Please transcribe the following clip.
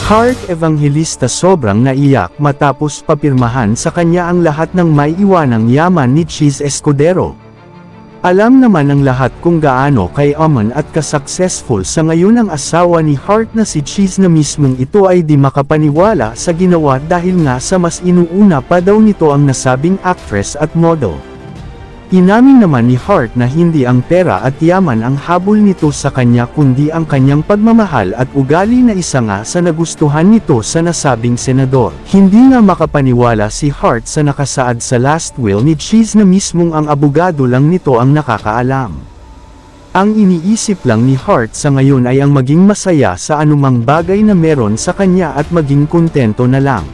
Hart Evangelista sobrang naiyak matapos papirmahan sa kanya ang lahat ng may iwanang yaman ni Cheese Escudero. Alam naman ng lahat kung gaano kayaman at kasuccessful sa ngayon ang asawa ni Hart na si Cheese na mismong ito ay di makapaniwala sa ginawa dahil nga sa mas inuuna pa daw nito ang nasabing actress at model. Inamin naman ni Hart na hindi ang pera at yaman ang habol nito sa kanya kundi ang kanyang pagmamahal at ugali na isa nga sa nagustuhan nito sa nasabing senador. Hindi nga makapaniwala si Hart sa nakasaad sa last will ni Cheese na mismong ang abogado lang nito ang nakakaalam. Ang iniisip lang ni Hart sa ngayon ay ang maging masaya sa anumang bagay na meron sa kanya at maging kontento na lang.